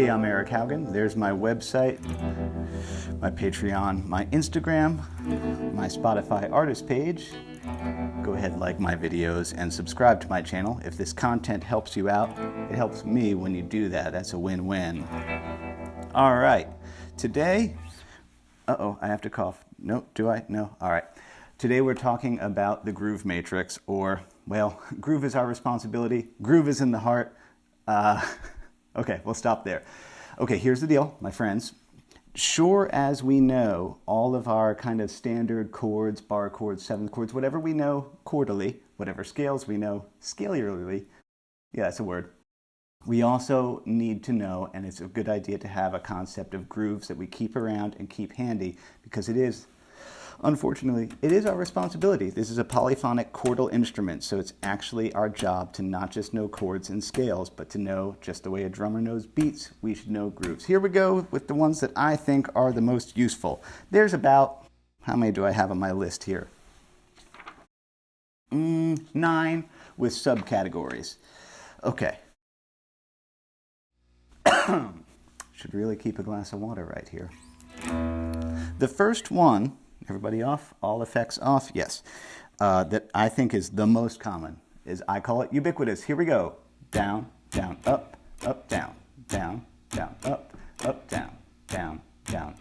Hey, I'm Eric Haugen. There's my website, my Patreon, my Instagram, my Spotify artist page. Go ahead, like my videos, and subscribe to my channel. If this content helps you out, it helps me when you do that. That's a win-win. All right, today, I have to cough. No, do I? No, all right. Today we're talking about the groove matrix, or, well, groove is our responsibility. Groove is in the heart. Okay, we'll stop there. Okay, here's the deal, my friends. Sure as we know all of our kind of standard chords, bar chords, seventh chords, whatever we know chordally, whatever scales we know scalarly, yeah, that's a word. We also need to know, and it's a good idea to have a concept of grooves that we keep around and keep handy, because it is, unfortunately, it is our responsibility. This is a polyphonic chordal instrument, so it's actually our job to not just know chords and scales, but to know just the way a drummer knows beats, we should know grooves. Here we go with the ones that I think are the most useful. There's about, how many do I have on my list here? 9 with subcategories. Okay. Should really keep a glass of water right here. The first one, everybody off? All effects off? Yes. That I think is the most common is, I call it ubiquitous. Here we go. Down, down, up, down, down, down, up, down, down, down,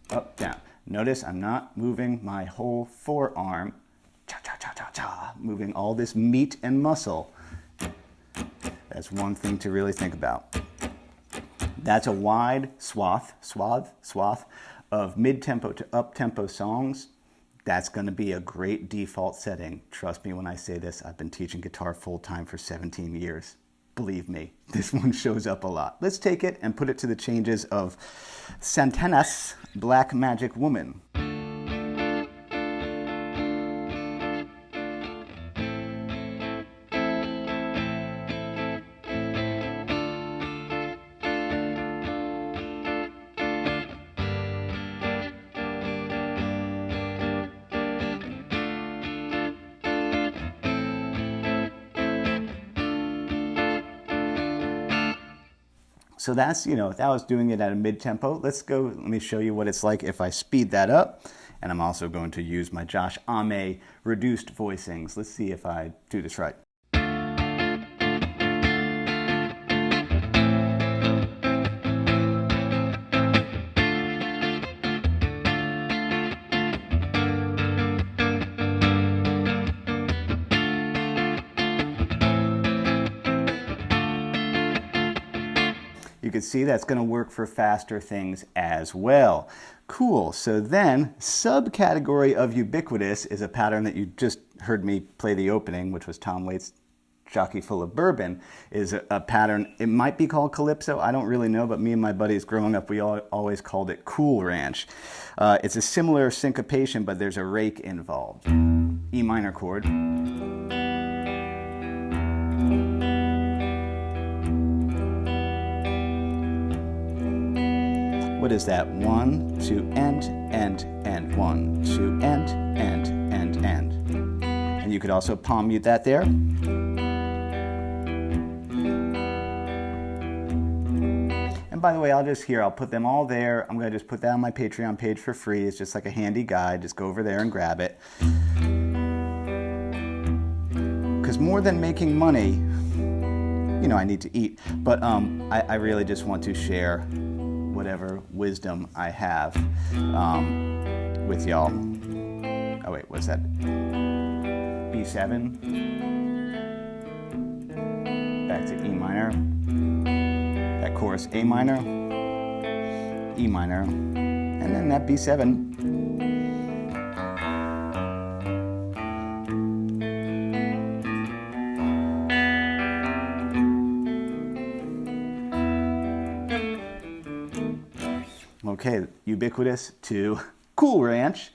up, down. Notice I'm not moving my whole forearm, cha-cha-cha-cha-cha, moving all this meat and muscle. That's one thing to really think about. That's a wide swath of mid-tempo to up-tempo songs. That's going to be a great default setting. Trust me when I say this, I've been teaching guitar full-time for 17 years. Believe me, this one shows up a lot. Let's take it and put it to the changes of Santana's Black Magic Woman. So that's, if that was doing it at a mid-tempo, let me show you what it's like if I speed that up. And I'm also going to use my Josh Ame reduced voicings. Let's see if I do this right. You can see that's going to work for faster things as well. Cool. So then, subcategory of ubiquitous is a pattern that you just heard me play the opening, which was Tom Waits' Jockey Full of Bourbon, is a pattern. It might be called Calypso. I don't really know, but me and my buddies growing up, we always called it Cool Ranch. It's a similar syncopation, but there's a rake involved. E minor chord. What is that? 1, 2, end, 1, 2, end. And you could also palm mute that there. And by the way, I'll put them all there. I'm going to just put that on my Patreon page for free. It's just like a handy guide. Just go over there and grab it. Because more than making money, I need to eat. But I really just want to share whatever wisdom I have with y'all. Oh wait, what's that? B7. Back to E minor. That chorus A minor, E minor, and then that B7. Okay, ubiquitous to Cool Ranch.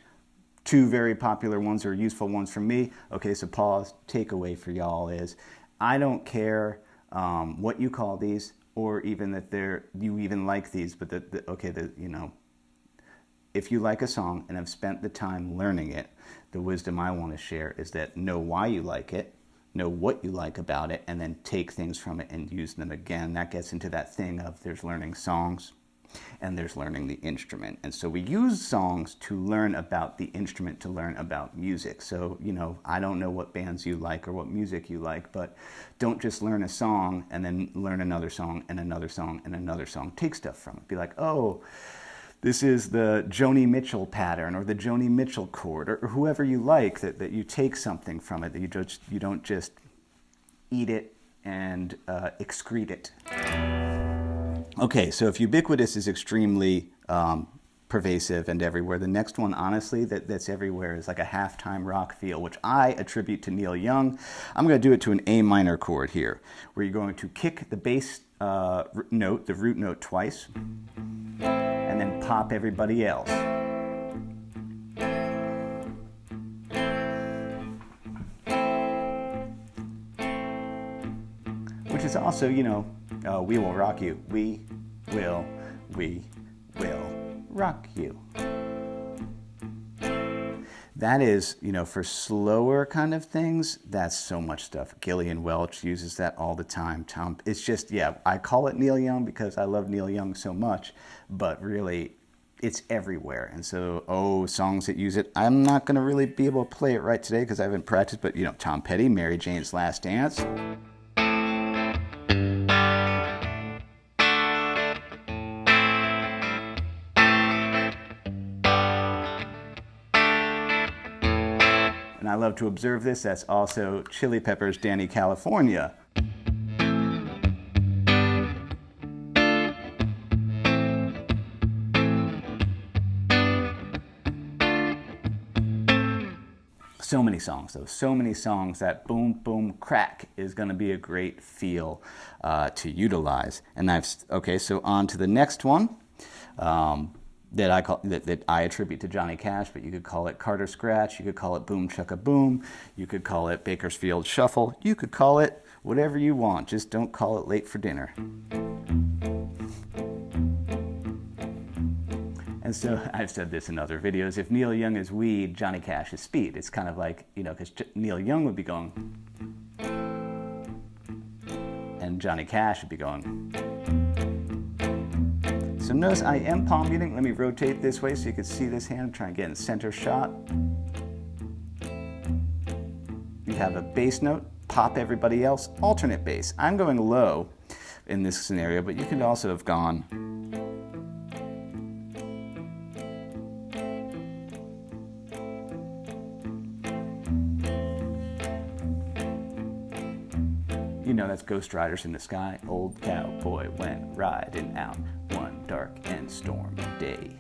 2 very popular ones or useful ones for me. Okay, so pause. Takeaway for y'all is, I don't care what you call these, or even that you even like these, but if you like a song and have spent the time learning it, the wisdom I want to share is that know why you like it, know what you like about it, and then take things from it and use them again. That gets into that thing of there's learning songs and there's learning the instrument. And so we use songs to learn about the instrument, to learn about music. So, you know, I don't know what bands you like or what music you like, but don't just learn a song and then learn another song and another song and another song. Take stuff from it. Be like, oh, this is the Joni Mitchell pattern or the Joni Mitchell chord, or whoever you like, that you take something from it, that you don't just eat it and excrete it. Okay, so if ubiquitous is extremely pervasive and everywhere, the next one, honestly, that's everywhere is like a halftime rock feel, which I attribute to Neil Young. I'm going to do it to an A minor chord here, where you're going to kick the bass note, the root note, twice, and then pop everybody else. Which is also, you know, we will rock you. We will rock you. That is, you know, for slower kind of things, that's so much stuff. Gillian Welch uses that all the time. Tom, it's just, yeah, I call it Neil Young because I love Neil Young so much, but really, it's everywhere. And so, songs that use it, I'm not going to really be able to play it right today because I haven't practiced, but, you know, Tom Petty, Mary Jane's Last Dance. And I love to observe this. That's also Chili Peppers' Danny California. So many songs, though. So many songs that boom, boom, crack is going to be a great feel to utilize. And okay, so on to the next one. That I attribute to Johnny Cash, but you could call it Carter Scratch, you could call it Boom Chugga Boom, you could call it Bakersfield Shuffle, you could call it whatever you want, just don't call it Late for Dinner. And so I've said this in other videos, if Neil Young is weed, Johnny Cash is speed. It's kind of like, you know, because Neil Young would be going, and Johnny Cash would be going. So notice I am palm muting. Let me rotate this way so you can see this hand. Try and get in center shot. You have a bass note, pop everybody else, alternate bass. I'm going low in this scenario, but you could also have gone. You know, that's Ghost Riders in the Sky. Old cowboy went riding out one dark and stormy day.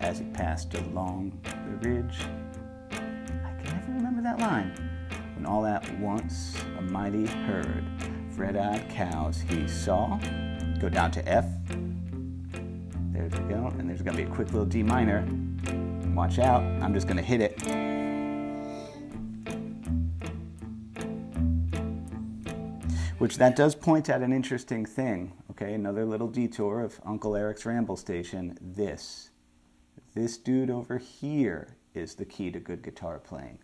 As he passed along the ridge, I can never remember that line. When all at once a mighty herd of red-eyed cows he saw. Go down to F. There we go. And there's going to be a quick little D minor. Watch out. I'm just going to hit it. Which that does point at an interesting thing, okay? Another little detour of Uncle Eric's Ramble Station. This dude over here is the key to good guitar playing.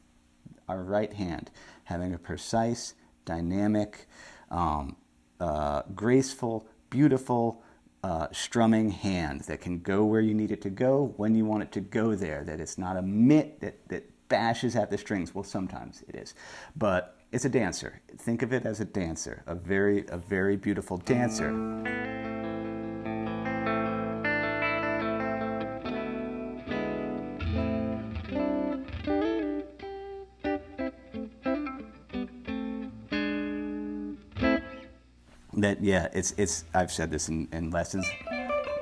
Our right hand, having a precise, dynamic, graceful, beautiful strumming hand that can go where you need it to go, when you want it to go there, that it's not a mitt that bashes at the strings. Well, sometimes it is, but it's a dancer. Think of it as a dancer, a very beautiful dancer. That, yeah, it's I've said this in lessons.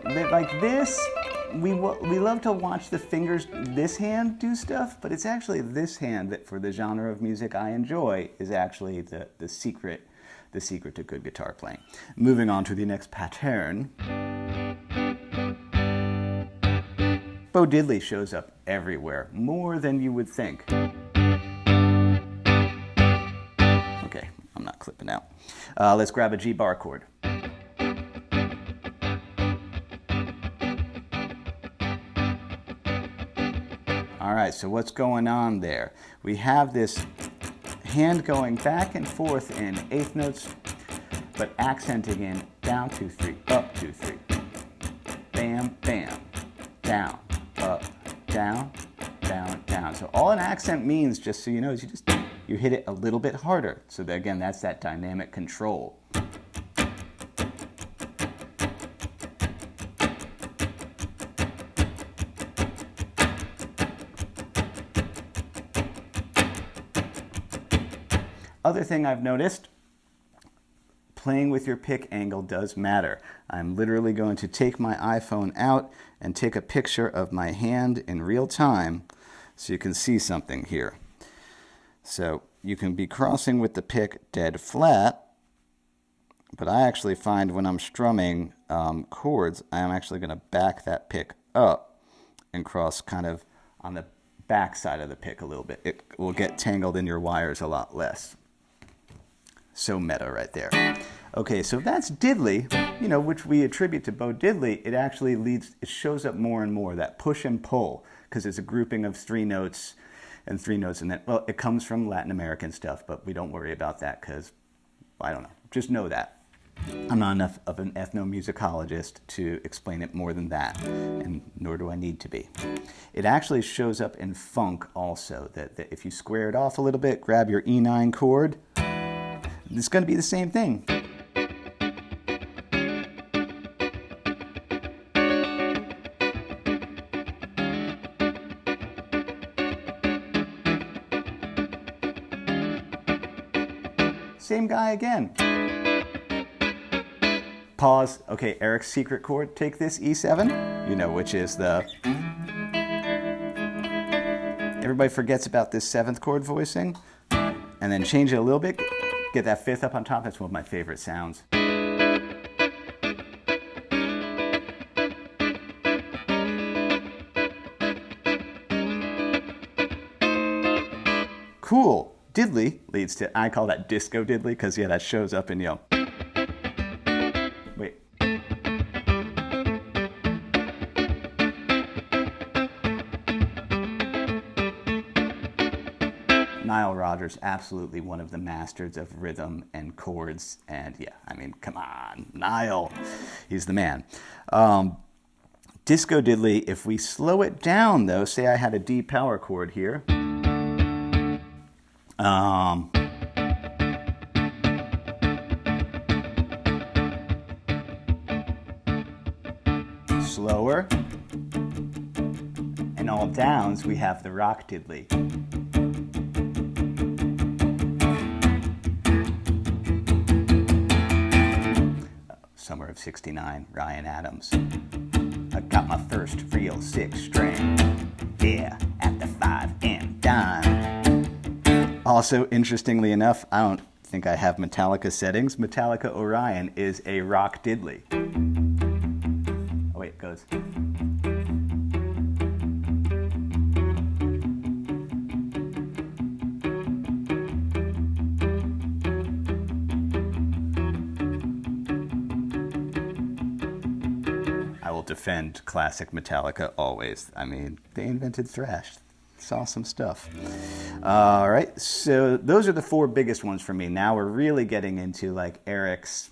That like this, we love to watch the fingers, this hand do stuff, but it's actually this hand that for the genre of music I enjoy is actually the secret to good guitar playing. Moving on to the next pattern. Bo Diddley shows up everywhere, more than you would think. Okay, I'm not clipping out. Let's grab a G bar chord. All right, so what's going on there? We have this hand going back and forth in eighth notes, but accenting in down, 2, 3, up, 2, 3. Bam, bam, down, up, down, down, down. So all an accent means, just so you know, is you hit it a little bit harder. So that, again, that's that dynamic control. Other thing I've noticed, playing with your pick angle does matter. I'm literally going to take my iPhone out and take a picture of my hand in real time so you can see something here. So you can be crossing with the pick dead flat, but I actually find when I'm strumming chords, I am actually going to back that pick up and cross kind of on the back side of the pick a little bit. It will get tangled in your wires a lot less. So meta right there. Okay, so that's diddly, you know, which we attribute to Bo Diddley. It actually it shows up more and more, that push and pull, because it's a grouping of 3 notes and 3 notes, and then, well, it comes from Latin American stuff, but we don't worry about that because, I don't know, just know that. I'm not enough of an ethnomusicologist to explain it more than that, and nor do I need to be. It actually shows up in funk also, that if you square it off a little bit, grab your E9 chord, it's going to be the same thing. Same guy again. Pause. Okay, Eric's secret chord, take this E7, you know, which is the... Everybody forgets about this 7th chord voicing, and then change it a little bit. Get that 5th up on top. That's one of my favorite sounds. Cool. Diddly leads to, I call that disco diddly, because yeah, that shows up in, you know. Wait. Nile Rodgers, absolutely one of the masters of rhythm and chords, and yeah, I mean, come on, Nile, he's the man. Disco diddly, if we slow it down though, say I had a D power chord here, slower, and all downs we have the rock diddly. Summer of '69, Ryan Adams. I got my first real 6-string, yeah, at the 5 dime. Also, interestingly enough, I don't think I have Metallica settings. Metallica Orion is a rock diddly. Oh wait, it goes. Defend classic Metallica always. I mean, they invented thrash. It's awesome stuff. All right, so those are the 4 biggest ones for me. Now we're really getting into like Eric's,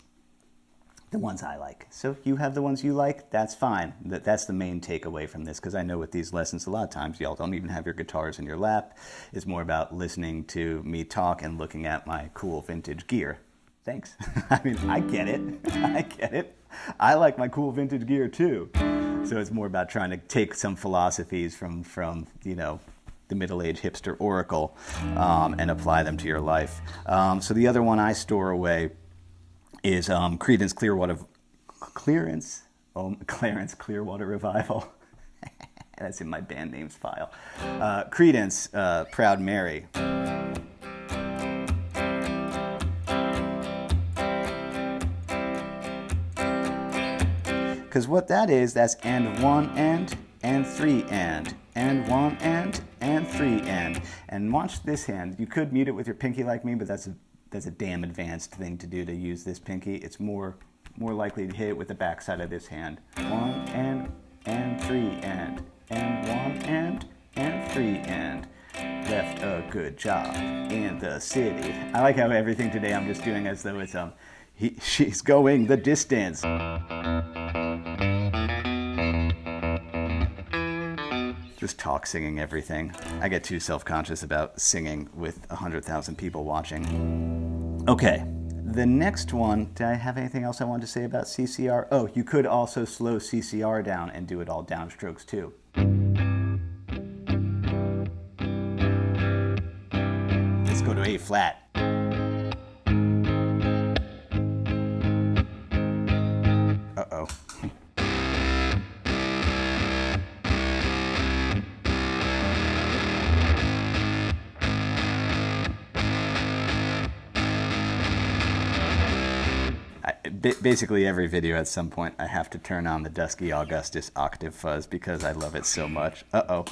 the ones I like. So if you have the ones you like, that's fine. That's the main takeaway from this, because I know with these lessons, a lot of times y'all don't even have your guitars in your lap. It's more about listening to me talk and looking at my cool vintage gear. Thanks. I mean, I get it. I get it. I like my cool vintage gear too. So it's more about trying to take some philosophies from you know, the middle-aged hipster oracle and apply them to your life. So the other one I store away is Clarence Clearwater Revival. That's in my band names file. Creedence, Proud Mary. Because what that is, that's and 1 and 3 and 1 and 3 and. And watch this hand. You could mute it with your pinky like me, but that's a damn advanced thing to do, to use this pinky. It's more likely to hit it with the back side of this hand. 1 and 3 and 1 and 3 and left a good job in the city. I like how everything today I'm just doing as though it's she's going the distance. Just talk singing everything. I get too self-conscious about singing with 100,000 people watching. Okay, the next one, did I have anything else I wanted to say about CCR? Oh, you could also slow CCR down and do it all downstrokes too. Let's go to A flat. Uh-oh. Basically every video at some point I have to turn on the Dusky Augustus octave fuzz because I love it so much. Uh-oh.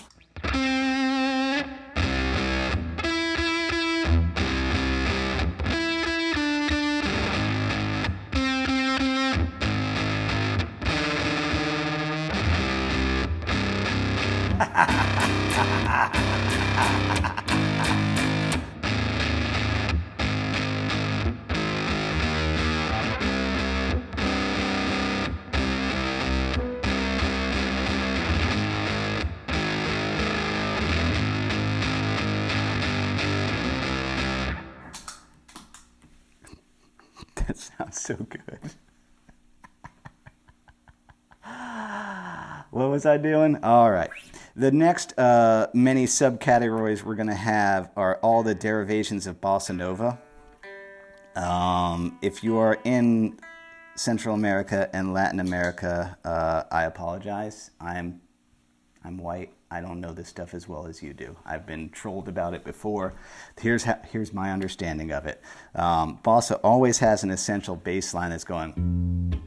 That sounds so good. What was I doing? All right. The next many subcategories we're going to have are all the derivations of bossa nova. If you are in Central America and Latin America, I apologize. I'm white. I don't know this stuff as well as you do. I've been trolled about it before. Here's my understanding of it. Bossa always has an essential bass line that's going.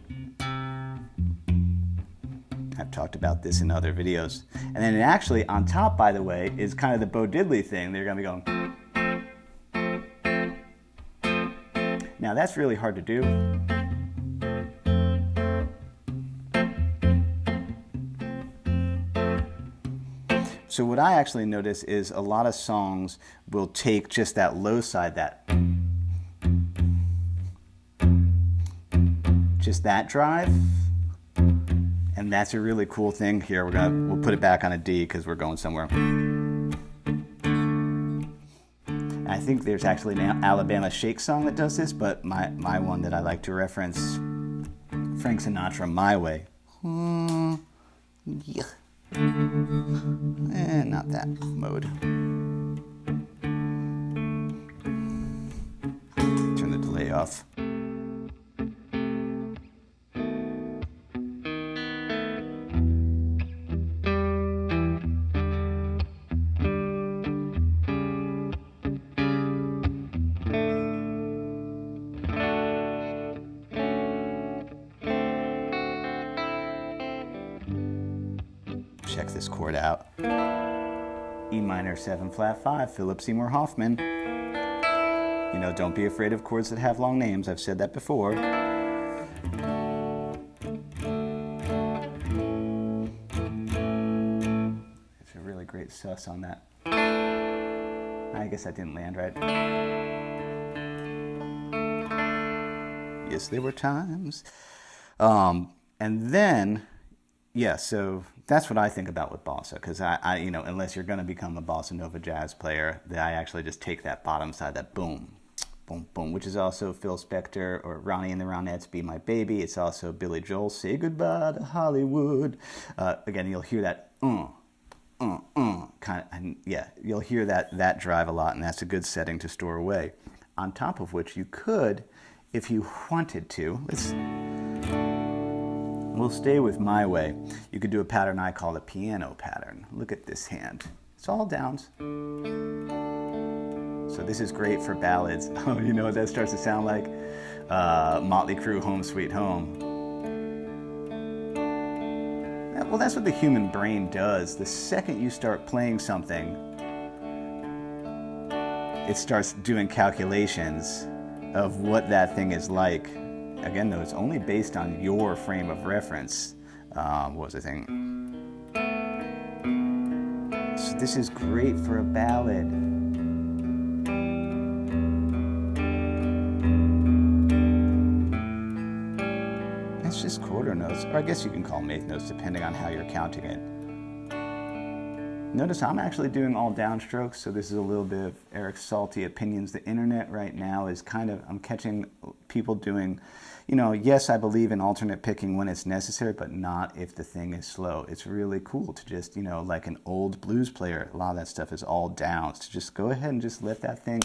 I've talked about this in other videos. And then it actually, on top, by the way, is kind of the Bo Diddley thing. They're going to be going. Now, that's really hard to do. So what I actually notice is a lot of songs will take just that low side, just that drive, and that's a really cool thing. Here we'll put it back on a D because we're going somewhere. And I think there's actually an Alabama Shake song that does this, but my one that I like to reference, Frank Sinatra, My Way. Yeah. Not that mode. Turn the delay off. Check this chord out. E minor 7 flat 5, Philip Seymour Hoffman. You know, don't be afraid of chords that have long names. I've said that before. It's a really great sus on that. I guess that didn't land right. Yes, there were times. And then, yeah, so that's what I think about with bossa, because I you know, unless you're going to become a bossa nova jazz player, I actually just take that bottom side, that boom, boom, boom, which is also Phil Spector or Ronnie and the Ronettes, Be My Baby. It's also Billy Joel, Say Goodbye to Hollywood. Again, you'll hear that kind of, and yeah, you'll hear that drive a lot, and that's a good setting to store away. On top of which you could, if you wanted to, we'll stay with My Way. You could do a pattern I call the piano pattern. Look at this hand. It's all downs. So this is great for ballads. Oh, you know what that starts to sound like? Motley Crue, Home Sweet Home. Well, that's what the human brain does. The second you start playing something, it starts doing calculations of what that thing is like. Again, though, it's only based on your frame of reference. What was the thing? So This is great for a ballad. It's just quarter notes, or I guess you can call them eighth notes depending on how you're counting it. Notice I'm actually doing all downstrokes, so this is a little bit of Eric's salty opinions. The internet right now is kind of, I'm catching people doing, you know, yes, I believe in alternate picking when it's necessary, but not if the thing is slow. It's really cool to just, you know, like an old blues player, a lot of that stuff is all downs, to just go ahead and just let that thing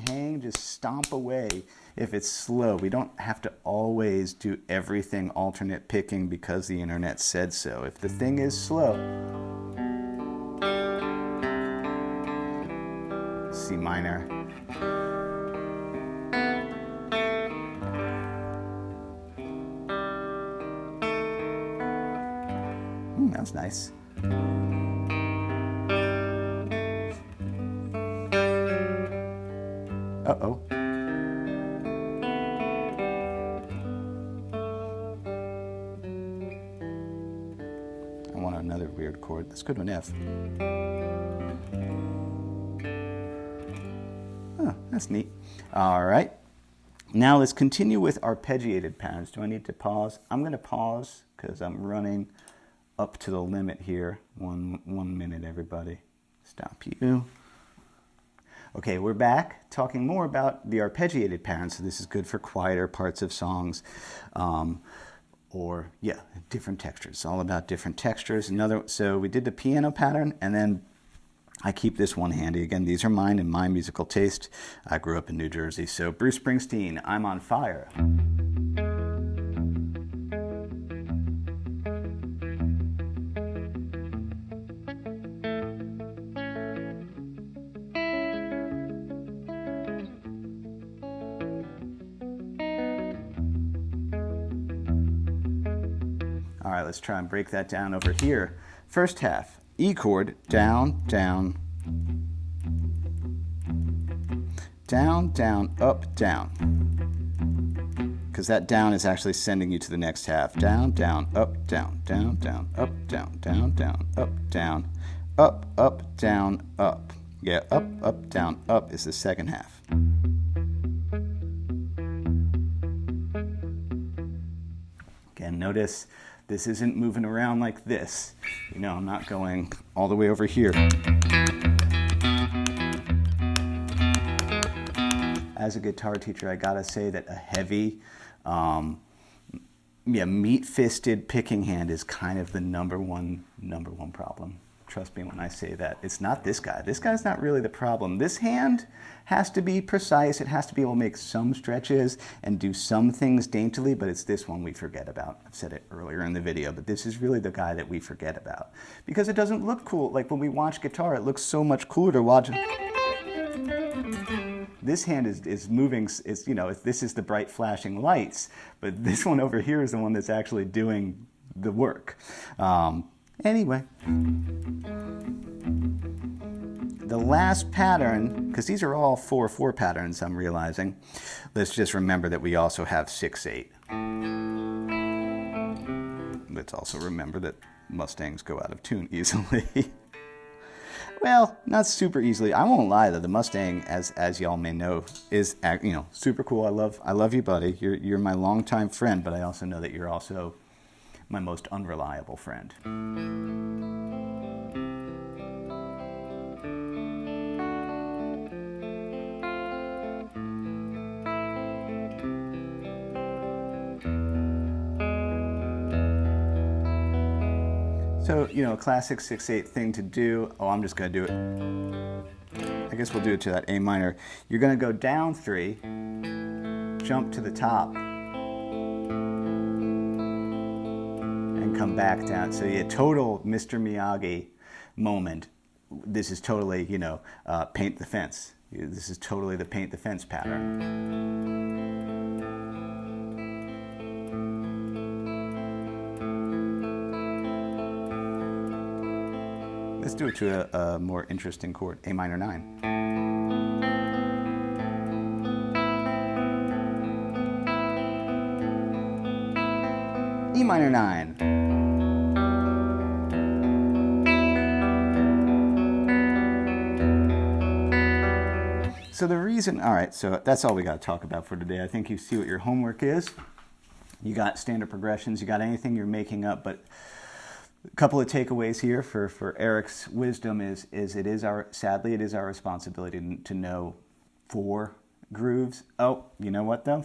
hang, just stomp away if it's slow. We don't have to always do everything alternate picking because the internet said so. If the thing is slow, C minor, that's nice. Uh-oh. I want another weird chord. Let's go to an F. Oh, that's neat. All right. Now let's continue with arpeggiated patterns. Do I need to pause? I'm going to pause because I'm running up to the limit here. One minute, everybody. Stop you. Okay, we're back talking more about the arpeggiated pattern. So this is good for quieter parts of songs, or yeah, different textures. It's all about different textures. So we did the piano pattern, and then I keep this one handy. Again, these are mine and my musical taste. I grew up in New Jersey. So Bruce Springsteen, I'm on Fire. All right, let's try and break that down over here. First half, E chord, down, down, down, down, up, down. Because that down is actually sending you to the next half. Down, down, up, down, down, down, up, down, down, down, up, down, up, up, down, up. Yeah, up, down, up is the second half. Again, notice this isn't moving around like this. You know, I'm not going all the way over here. As a guitar teacher, I gotta say that a heavy, meat-fisted picking hand is kind of the number one problem. Trust me when I say that. It's not this guy. This guy's not really the problem. This hand has to be precise. It has to be able to make some stretches and do some things daintily, but it's this one we forget about. I've said it earlier in the video, but this is really the guy that we forget about because it doesn't look cool. Like when we watch guitar, it looks so much cooler to watch. This hand is moving, this is the bright flashing lights, but this one over here is the one that's actually doing the work. Anyway, the last pattern, because these are all 4/4 patterns, I'm realizing. Let's just remember that we also have 6/8. Let's also remember that Mustangs go out of tune easily. Well, not super easily. I won't lie though. The Mustang, as y'all may know, is super cool. I love you, buddy. You're my longtime friend, but I also know that you're also my most unreliable friend. So, a classic 6/8 thing to do. Oh, I'm just going to do it. I guess we'll do it to that A minor. You're going to go down 3, jump to the top, and come back down. So yeah, total Mr. Miyagi moment. This is totally, paint the fence. This is totally the paint the fence pattern. Let's do it to a more interesting chord, A minor 9. E minor 9. So the reason, all right, so that's all we got to talk about for today. I think you see what your homework is. You got standard progressions, you got anything you're making up, but a couple of takeaways here for Eric's wisdom is sadly it is our responsibility to know 4 grooves. Oh, you know what though?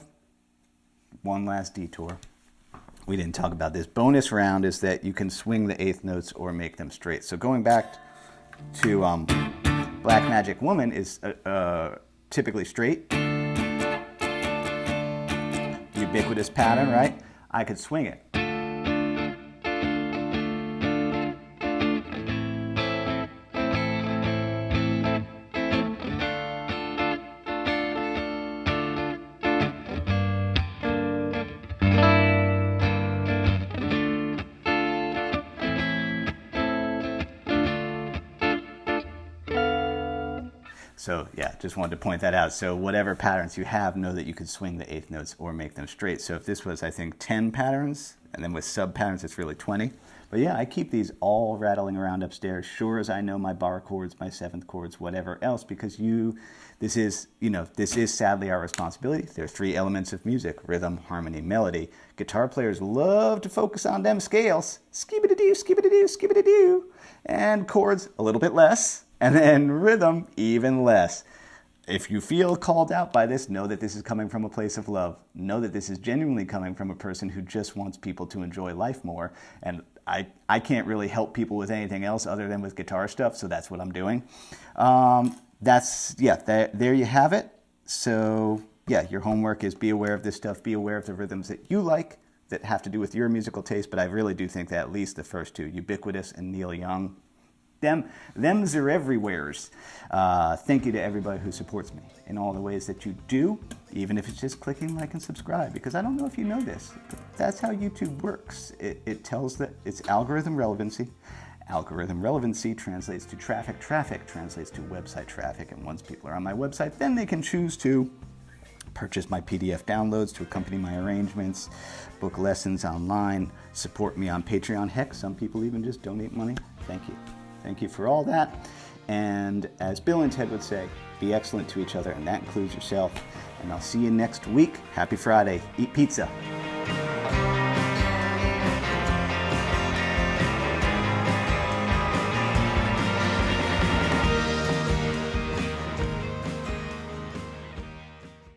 One last detour. We didn't talk about this. Bonus round is that you can swing the 8th notes or make them straight. So going back to Black Magic Woman is typically straight. Ubiquitous pattern, right? I could swing it. So yeah, just wanted to point that out. So whatever patterns you have, know that you could swing the 8th notes or make them straight. So if this was, I think, 10 patterns, and then with sub patterns, it's really 20. But yeah, I keep these all rattling around upstairs, sure as I know my bar chords, my 7th chords, whatever else, because this is sadly our responsibility. There are 3 elements of music: rhythm, harmony, melody. Guitar players love to focus on them scales. Skibidi-doo, skibidi-doo, skibidi-doo. And chords, a little bit less. And then rhythm, even less. If you feel called out by this, know that this is coming from a place of love. Know that this is genuinely coming from a person who just wants people to enjoy life more. And I can't really help people with anything else other than with guitar stuff, so that's what I'm doing. There you have it. So yeah, your homework is be aware of this stuff. Be aware of the rhythms that you like that have to do with your musical taste. But I really do think that at least the first 2, Ubiquitous and Neil Young, Them's are everywheres. Thank you to everybody who supports me in all the ways that you do, even if it's just clicking like and subscribe, because I don't know if you know this, but that's how YouTube works. It tells that it's algorithm relevancy. Algorithm relevancy translates to traffic. Traffic translates to website traffic. And once people are on my website, then they can choose to purchase my PDF downloads to accompany my arrangements, book lessons online, support me on Patreon. Heck, some people even just donate money. Thank you. Thank you for all that. And as Bill and Ted would say, be excellent to each other, and that includes yourself. And I'll see you next week. Happy Friday. Eat pizza.